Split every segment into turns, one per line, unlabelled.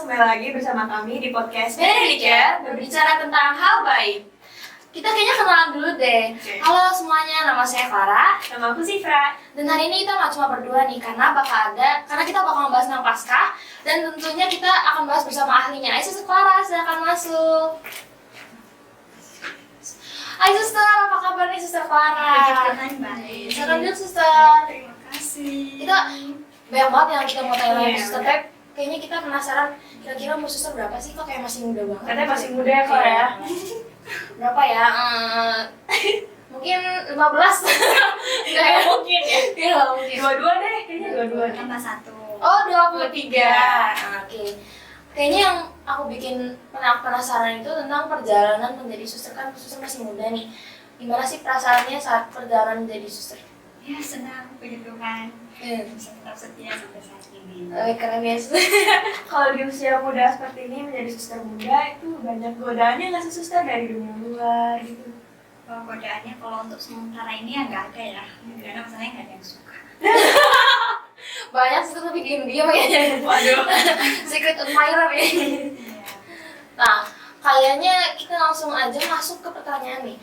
kembali lagi bersama kami di podcast Medicare, berbicara tentang hal baik.
Kita kayaknya kenalan dulu deh. Halo semuanya, nama saya Farah.
Nama aku Sifra.
Dan hari ini kita nggak cuma berdua nih, karena kita bakal ngebahas tentang Paskah. Dan tentunya kita akan bahas bersama ahlinya. Ayo Suster Farah, silakan masuk. Hai Suster, apa kabar nih Suster Farah?
Baik.
Silakan dulu Suster.
Terima kasih.
Kita banyak banget yang kita mau tanya lagi
Iya.
Suster, tapi kayaknya kita penasaran kira-kira umur Suster berapa sih? Kok kayak masih muda banget?
Katanya masih muda ya kok ya.
Berapa ya? Mungkin 15. Enggak ya?
Mungkin ya.
Iya, mungkin.
Dua-dua deh, kayaknya dua-dua.
Tambah 1.
Oh, 23. Oke. Kayaknya yang aku bikin penasaran itu tentang perjalanan menjadi suster. Kan suster masih muda nih. Gimana sih perasaannya saat perjalanan menjadi suster?
Ya senang, puji Tuhan bisa tetap setia sampai saat ini.
Keren ya.
Kalau di usia muda seperti ini menjadi suster muda itu banyak godaannya nggak sih suster dari dunia luar gitu?
Kalau godaannya kalau untuk sementara ini ya nggak ada ya, karena masalahnya nggak ada yang suka.
Banyak suster tapi diam-diam kayaknya.
Waduh.
Secret admirer ya. Nah, kayaknya kita langsung aja masuk ke pertanyaan nih.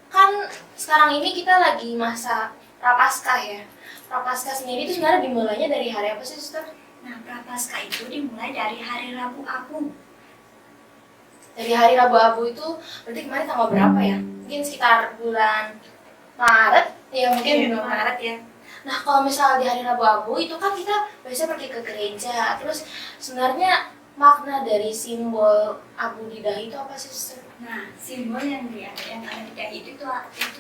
Kan sekarang ini kita lagi masa Prapaskah ya. Prapaskah sendiri itu sebenarnya dimulainya dari hari apa sih, Suster?
Nah, Prapaskah itu dimulai dari hari Rabu Abu.
Dari hari Rabu Abu itu berarti kemarin tanggal berapa ya? Mungkin sekitar bulan Maret, ya mungkin
Iya,
bulan Maret ya. Nah, kalau misalnya di hari Rabu Abu itu kan kita biasanya pergi ke gereja. Terus sebenarnya makna dari simbol abu di dahi itu apa sih, Suster?
Nah, simbol yang ada di dahi itu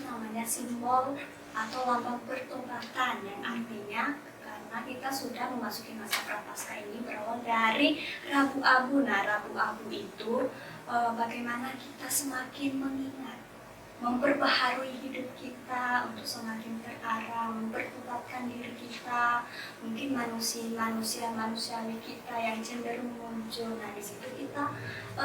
namanya simbol atau lambang pertobatan, yang artinya karena kita sudah memasuki masa Prapaskah ini berawal dari Rabu Abu. Nah, Rabu Abu itu bagaimana kita semakin mengingat, memperbaharui hidup kita untuk semakin terarah, memperkuatkan diri kita, mungkin manusiawi kita yang cenderung muncul. Nah, di situ kita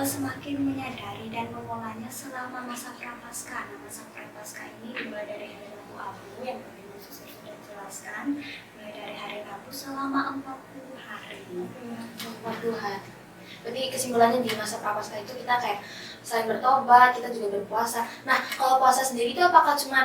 semakin menyadari dan mengolahnya selama masa Prapaskah. Nah, masa Prapaskah ini dimulai dari hari Rabu Abu yang tadi Suster sudah jelaskan, mulai dari hari Rabu selama 40 hari.
40 hari. Berarti kesimpulannya di masa Prapaskah itu kita kayak selain bertobat, kita juga berpuasa. Nah, kalau puasa sendiri itu apakah cuma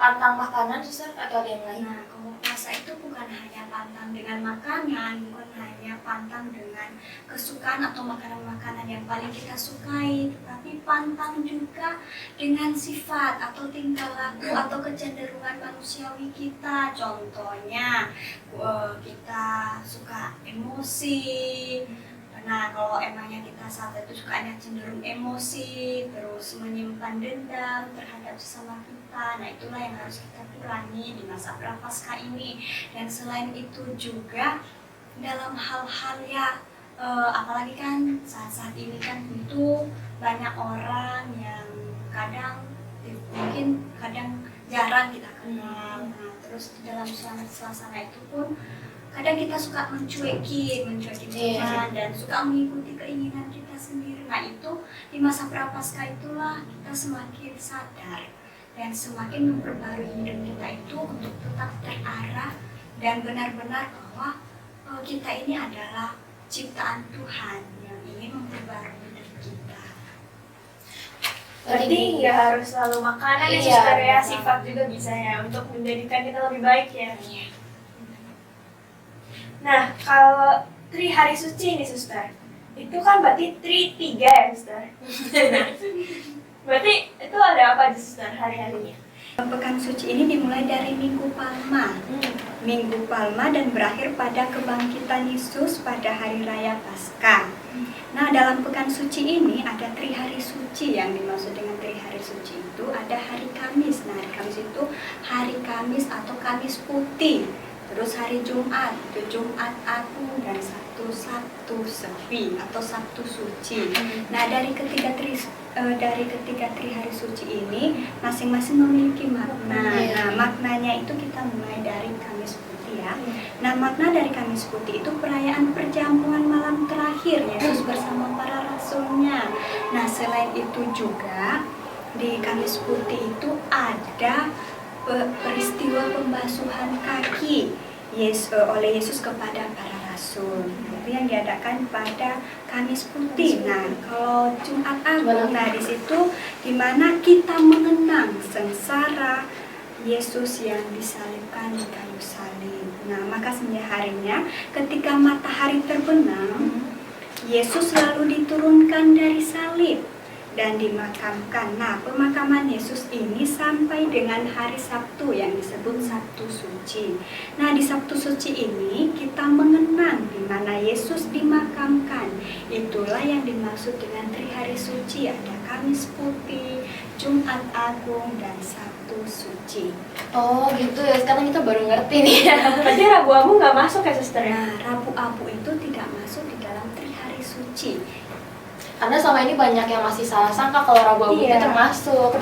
pantang makanan, Suster, atau ada yang lain?
Nah, kalau puasa itu bukan hanya pantang dengan makanan, bukan hanya pantang dengan kesukaan atau makanan-makanan yang paling kita sukai, tetapi pantang juga dengan sifat atau tingkah laku atau kecenderungan manusiawi kita. Contohnya, kita suka emosi. Nah, kalau emangnya kita saat itu sukanya cenderung emosi, terus menyimpan dendam terhadap sesama kita, nah itulah yang harus kita kurangi di masa Prapaskah ini. Dan selain itu juga dalam hal-hal ya, apalagi kan saat-saat ini kan tentu banyak orang yang mungkin kadang jarang kita kenal. Nah, terus di dalam suasana itu pun kadang kita suka mencuekin teman dan suka mengikuti keinginan kita sendiri. Nah, itu di masa Prapaskah itulah kita semakin sadar dan semakin memperbarui hidup kita itu untuk tetap terarah dan benar-benar bahwa kita ini adalah ciptaan Tuhan yang ingin memperbarui hidup kita.
Berarti nggak harus selalu makanan ya, suster ya, sifat juga bisa ya untuk menjadikan kita lebih baik ya. Nah, kalau Tri hari suci ini, Suster, itu kan berarti Tri 3 ya, Suster? Berarti itu ada apa di Suster hari-harinya?
Pekan suci ini dimulai dari Minggu Palma. Minggu Palma dan berakhir pada kebangkitan Yesus pada hari raya Paskah. Nah, dalam pekan suci ini ada Tri hari suci. Yang dimaksud dengan Tri hari suci itu ada hari Kamis. Nah, hari Kamis itu hari Kamis atau Kamis putih. Terus hari Jumat, itu Jumat Agung, dan Sabtu Sepi atau Sabtu Suci. Nah, dari ketiga tri hari suci ini masing-masing memiliki makna. Nah, maknanya itu kita mulai dari Kamis Putih ya. Nah, makna dari Kamis Putih itu perayaan perjamuan malam terakhir Yesus bersama para rasulnya. Nah, selain itu juga di Kamis Putih itu ada peristiwa pembasuhan kaki oleh Yesus kepada para rasul. Itu yang diadakan pada Kamis Putih. Nah, kalau Jumat Agung, nah di situ dimana kita mengenang sengsara Yesus yang disalibkan di kayu salib. Nah, maka setiap harinya ketika matahari terbenam, Yesus lalu diturunkan dari salib dan dimakamkan. Nah, pemakaman Yesus ini sampai dengan hari Sabtu yang disebut Sabtu Suci. Nah, di Sabtu Suci ini kita mengenang di mana Yesus dimakamkan. Itulah yang dimaksud dengan Trihari Suci. Ada Kamis Putih, Jumat Agung, dan Sabtu Suci.
Oh gitu ya, sekarang kita baru ngerti nih ya.
Berarti Rabu Abu nggak masuk ya suster?
Nah, Rabu Abu itu tidak masuk di dalam Trihari Suci.
Karena selama ini banyak yang masih salah sangka kalau Rabu Abu itu
Iya.
termasuk.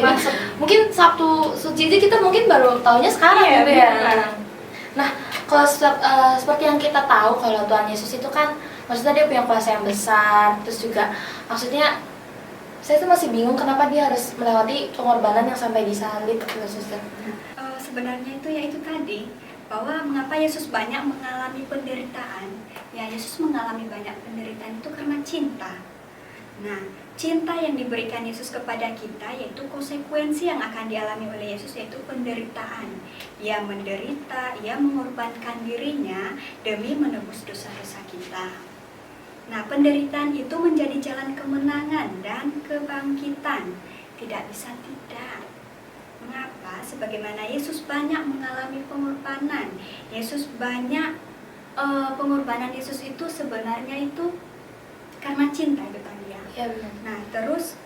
Mungkin Sabtu Suci itu kita mungkin baru tahunya sekarang
Iya,
gitu ya.
benar.
Nah, kalau seperti yang kita tahu kalau Tuhan Yesus itu kan maksudnya dia punya kuasa yang besar, terus juga maksudnya saya tuh masih bingung kenapa dia harus melewati pengorbanan yang sampai disalib gitu, Suster.
Sebenarnya itu yaitu tadi bahwa mengapa Yesus banyak mengalami penderitaan. Ya, Yesus mengalami banyak penderitaan itu karena cinta. Nah, cinta yang diberikan Yesus kepada kita yaitu konsekuensi yang akan dialami oleh Yesus, yaitu penderitaan. Ia menderita, ia mengorbankan dirinya demi menebus dosa-dosa kita. Nah, penderitaan itu menjadi jalan kemenangan dan kebangkitan. Tidak bisa tidak. Mengapa? Sebagaimana Yesus banyak mengalami pengorbanan. Pengorbanan Yesus itu sebenarnya itu karena cinta itu tadi ya.
Iya benar.
Nah, terus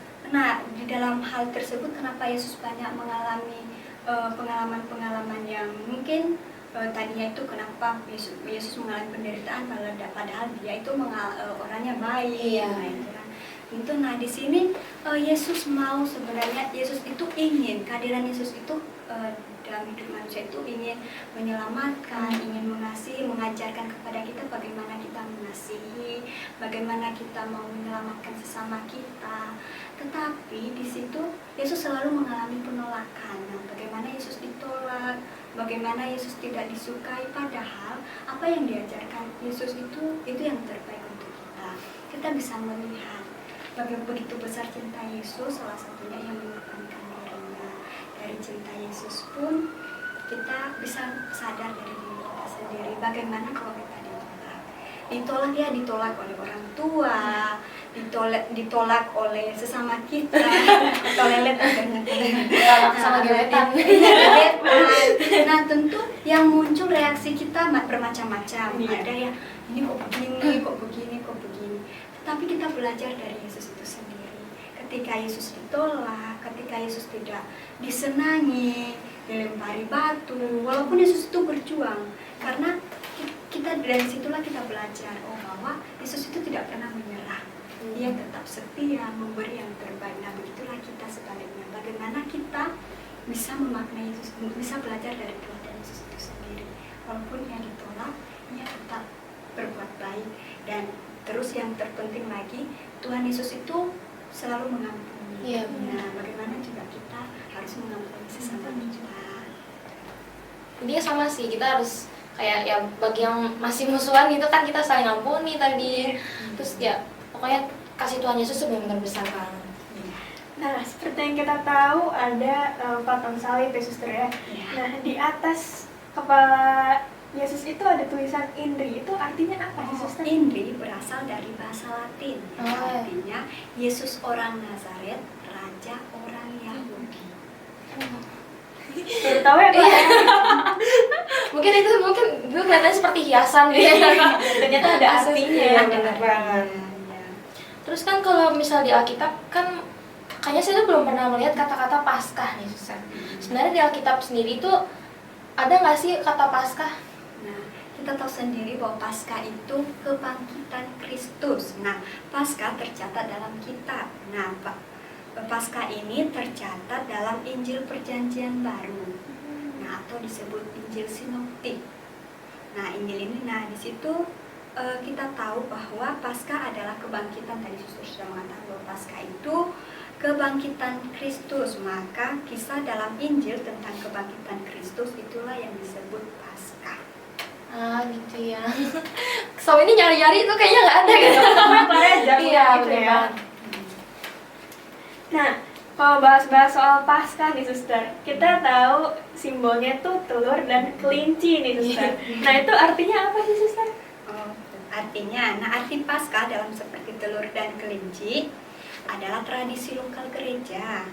di dalam hal tersebut kenapa Yesus banyak mengalami pengalaman-pengalaman yang mungkin tadinya itu kenapa Yesus mengalami penderitaan padahal dia itu orangnya baik.
Iya.
Nah, itu kan. Itu di sini Yesus mau, sebenarnya Yesus itu ingin, kehadiran Yesus itu dalam hidup manusia itu ingin menyelamatkan, ingin mengasihi, mengajarkan kepada kita bagaimana kita mengasihi, bagaimana kita mau menyelamatkan sesama kita. Tetapi di situ Yesus selalu mengalami penolakan. Nah, bagaimana Yesus ditolak, bagaimana Yesus tidak disukai, padahal apa yang diajarkan Yesus itu yang terbaik untuk kita. Kita bisa melihat bagaimana begitu besar cinta Yesus, salah satunya yang mengorbankan dirinya. Dari cinta Yesus pun kita bisa sadar dari diri kita sendiri bagaimana kalau kita ditolak oleh orang tua, ditolak oleh sesama kita, toilet
sama gebetan.
Nah, tentu yang muncul reaksi kita bermacam-macam. Ada yang ini kok begini. Tapi kita belajar dari Yesus itu sendiri. Ketika Yesus ditolak, ketika Yesus tidak disenangi, dilempari batu, walaupun Yesus itu berjuang, karena kita dari situlah kita belajar bahwa Yesus itu tidak pernah menyerah. Dia tetap setia, memberi yang terbaik. Nah, begitulah kita sebaliknya. Bagaimana kita bisa memaknai Yesus, bisa belajar dari teladan Yesus itu sendiri. Walaupun ia ditolak, ia tetap berbuat baik. Dan terus yang terpenting lagi, Tuhan Yesus itu selalu mengampuni.
Iya.
Nah, bagaimana juga kita harus mengampuni sesama kita.
Dia sama sih, kita harus kayak ya bagi yang masih musuhan gitu kan kita saling ampuni tadi. Terus ya pokoknya kasih Tuhan Yesus benar-benar besar banget.
Nah, seperti yang kita tahu ada patung salib ya suster ya. Nah, di atas kepala Yesus itu ada tulisan Indri. Itu artinya apa sih suster?
Indri berasal dari bahasa Latin.
Oh.
Artinya Yesus orang Nazaret, Raja orang Yahudi.
Baru tahu ya Pak?
Mungkin itu dulu kelihatannya seperti hiasan gitu.
Ternyata ada artinya.
Iya,
benar banget.
Terus kan kalau misal di Alkitab kan kayaknya saya tuh belum pernah melihat kata-kata Paskah nih Susan. Sebenarnya di Alkitab sendiri itu ada nggak sih kata Paskah?
Nah, kita tahu sendiri bahwa Paskah itu kebangkitan Kristus. Nah, Paskah tercatat dalam kitab. Nah, Paskah ini tercatat dalam Injil Perjanjian Baru. Nah, atau disebut Injil Sinoptik. Nah, Injil ini, di situ kita tahu bahwa Paskah adalah kebangkitan. Tadi suster sudah mengatakan bahwa Paskah itu kebangkitan Kristus. Maka kisah dalam Injil tentang kebangkitan Kristus itulah yang disebut Paskah.
Gitu ya. Selama ini nyari-nyari itu kayaknya nggak ada gitu.
aja
Iya,
gitu
benar
ya.
banget.
Nah, kalau bahas-bahas soal Paskah nih suster, kita tahu simbolnya tuh telur dan kelinci nih suster. Nah itu artinya apa sih suster?
Oh, artinya, arti Paskah dalam seperti telur dan kelinci adalah tradisi lokal gereja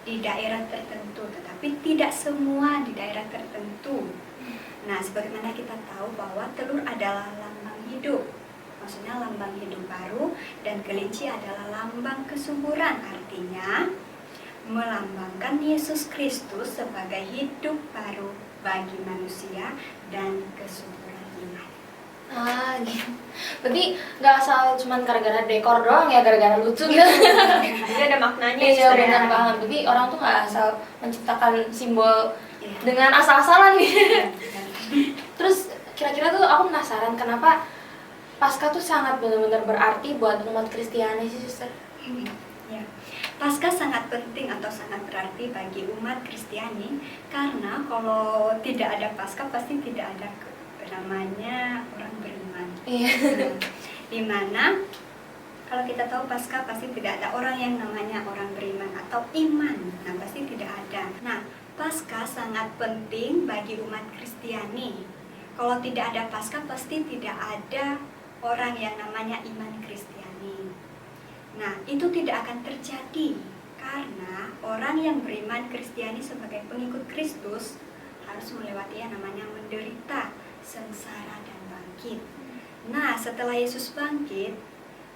di daerah tertentu, tetapi tidak semua di daerah tertentu. Nah, sebagaimana kita tahu bahwa telur adalah lambang hidup, maksudnya lambang hidup baru, dan kelinci adalah lambang kesuburan, artinya melambangkan Yesus Kristus sebagai hidup baru bagi manusia dan kesuburan iman.
Gitu. Berarti nggak asal cuman gara-gara dekor doang ya, gara-gara lucu gitu.
Jadi ada maknanya.
Iya,
suster,
benar
ya.
banget. Berarti orang tuh nggak asal menciptakan simbol
Iya.
dengan asal-asalan gitu.
Iya.
Terus kira-kira tuh aku penasaran kenapa Paskah tuh sangat benar-benar berarti buat umat Kristiani sih, suster.
Ya. Paskah sangat penting atau sangat berarti bagi umat Kristiani karena kalau tidak ada Paskah pasti tidak ada namanya orang beriman.
Iya.
Dimana kalau kita tahu Paskah pasti tidak ada orang yang namanya orang beriman atau iman. Nah, pasti tidak ada. Nah, Paskah sangat penting bagi umat Kristiani. Kalau tidak ada Paskah pasti tidak ada orang yang namanya iman Kristiani. Nah, itu tidak akan terjadi karena orang yang beriman Kristiani sebagai pengikut Kristus harus melewati yang namanya menderita, sengsara, dan bangkit. Nah, setelah Yesus bangkit,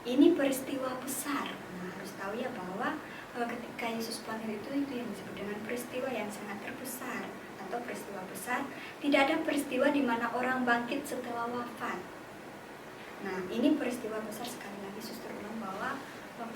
ini peristiwa besar. Nah, harus tahu ya bahwa ketika Yesus bangkit itu yang disebut dengan peristiwa yang sangat terbesar atau peristiwa besar. Tidak ada peristiwa di mana orang bangkit setelah wafat. Nah, ini peristiwa besar, sekali lagi suster ulang bahwa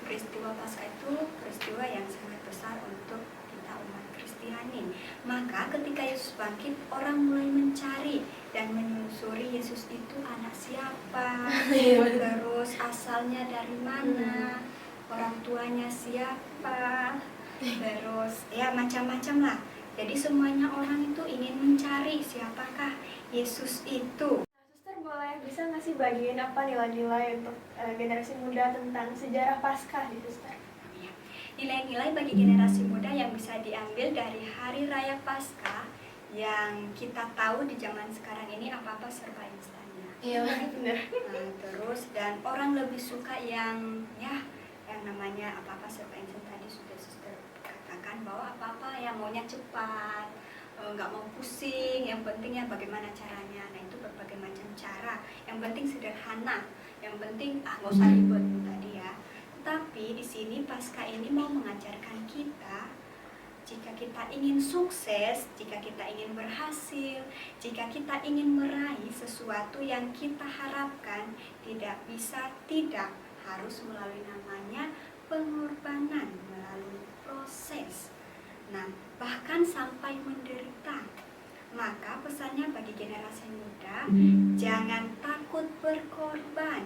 peristiwa Paskah itu peristiwa yang sangat besar untuk kita umat Kristiani. Maka ketika Yesus bangkit, orang mulai mencari dan menelusuri Yesus itu anak siapa, terus asalnya dari mana, orang tuanya siapa, terus ya macam-macam lah. Jadi semuanya orang itu ingin mencari siapakah Yesus itu.
Suster boleh bisa nggak sih bagiin apa nilai-nilai untuk generasi muda tentang sejarah Paskah nih suster?
Nilai-nilai bagi generasi muda yang bisa diambil dari Hari Raya Paskah yang kita tahu di zaman sekarang ini apa-apa serba instan ya.
Iya, benar.
Nah, terus dan orang lebih suka yang namanya apa-apa serba instan, tadi sudah suster katakan bahwa apa-apa yang maunya cepat, nggak mau pusing, yang penting ya bagaimana caranya. Nah, itu berbagai macam cara, yang penting sederhana, yang penting nggak usah ribet tadi ya. Tapi di sini Paskah ini mau mengajarkan kita, jika kita ingin sukses, jika kita ingin berhasil, jika kita ingin meraih sesuatu yang kita harapkan, tidak harus melalui namanya pengorbanan, melalui proses. Nah, bahkan sampai menderita. Maka pesannya bagi generasi muda, jangan takut berkorban.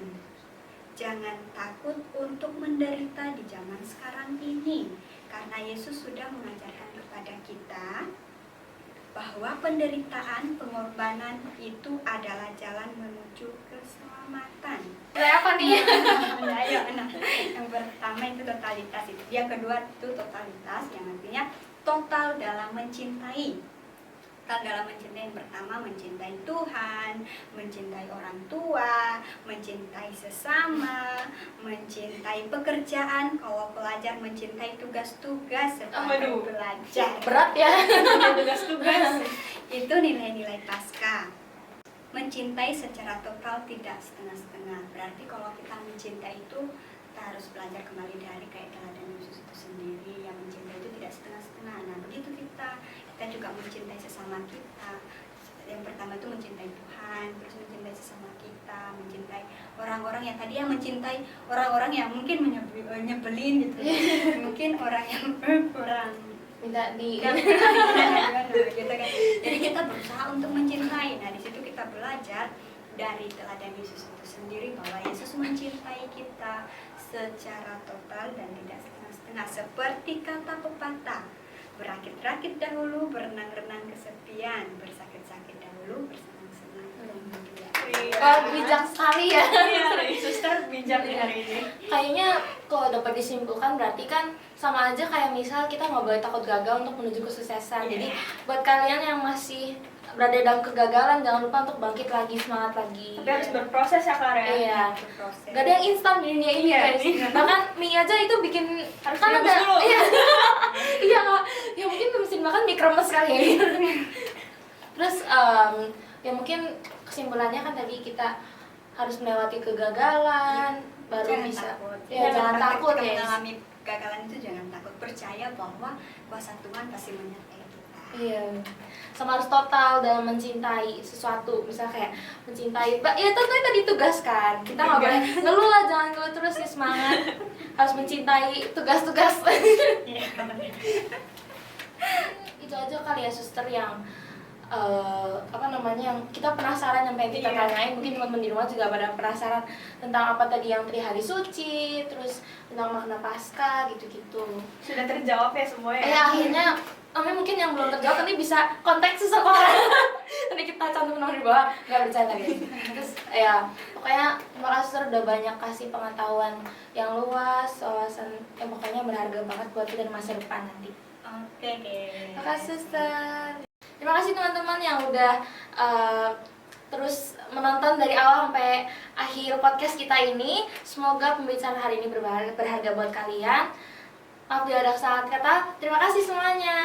Jangan takut untuk menderita di zaman sekarang ini, karena Yesus sudah mengajarkan kepada kita bahwa penderitaan, pengorbanan itu adalah jalan menuju keselamatan.
Apa nih?
Yang pertama itu totalitas, itu. Yang kedua itu totalitas, yang artinya total dalam mencintai. Dalam mencintai, yang pertama mencintai Tuhan, mencintai orang tua, mencintai sesama, mencintai pekerjaan. Kalau pelajar mencintai tugas-tugas sebagai belajar.
Berat ya.
Tugas-tugas.
Itu nilai-nilai Paskah. Mencintai secara total, tidak setengah-setengah. Berarti kalau kita mencintai itu, kita harus belajar kembali dari kayak teladan Yesus itu sendiri. Yang mencintai itu tidak setengah-setengah. Nah, begitu kita juga mencintai sesama kita. Yang pertama itu mencintai Tuhan, terus mencintai sesama kita, mencintai orang-orang yang tadi yang mencintai orang-orang yang mungkin nyebelin gitu. Mungkin orang yang kurang
Minta di
gitu kan. Jadi kita berusaha untuk mencintai. Nah, di situ kita belajar dari teladan Yesus itu sendiri bahwa Yesus mencintai kita secara total dan tidak setengah-setengah, seperti kata pepatah, berakit-rakit dahulu, berenang-renang kesepian, bersakit-sakit dahulu, bersenang-senang kemudian.
Wah, bijak sekali ya.
Iya, suster bijak nih hari ini.
Kayaknya kalau dapat disimpulkan berarti kan sama aja kayak misal kita nggak boleh takut gagal untuk menuju kesuksesan.
Iya.
Jadi buat kalian yang masih berada dalam kegagalan, jangan lupa untuk bangkit lagi, semangat lagi.
Tapi harus berproses ya Clara ya.
Iya.
Berproses.
Gak ada yang instan di dunia ini
Iya,
guys.
iya.
Bahkan mie aja itu bikin
Harus
kan
direbus
ada
dulu.
iya. Iya Kak. Ya mungkin mesin makan mie kremes kali ya. Terus ya mungkin kesimpulannya kan tadi kita harus melewati kegagalan baru
Jangan
bisa.
takut.
Ya, jangan
Ketika
takut
kita
ya.
mengalami kegagalan itu jangan takut, percaya bahwa kuasa Tuhan pasti menyertai kita.
Iya. Sama harus total dalam mencintai sesuatu. Misal kayak mencintai, ya tentunya tadi tugas kan. Kita nggak boleh ngeluh lah, jangan ngeluh terus ya, semangat. Harus mencintai tugas-tugas.
Iya.
Itu aja kali ya suster yang yang kita penasaran yang pengen kita
Iya.
tanyain. Mungkin teman-teman di rumah juga pada penasaran tentang apa tadi yang Trihari Suci, terus tentang makna Paskah gitu-gitu.
Sudah terjawab ya semua ya.
Akhirnya mungkin yang belum terjawab nanti bisa kontak seseorang. Nanti kita cantum nomor di bawah, nggak bercanda guys. Terus ya pokoknya terima kasih suster udah banyak kasih pengetahuan yang luas, wawasan yang pokoknya berharga banget buat kita di masa depan nanti.
Oke deh.
Terima kasih suster. Terima kasih teman-teman yang udah terus menonton dari awal sampai akhir podcast kita ini. Semoga pembicaraan hari ini berharga buat kalian. Maaf bila ada kesalahan kata. Terima kasih semuanya.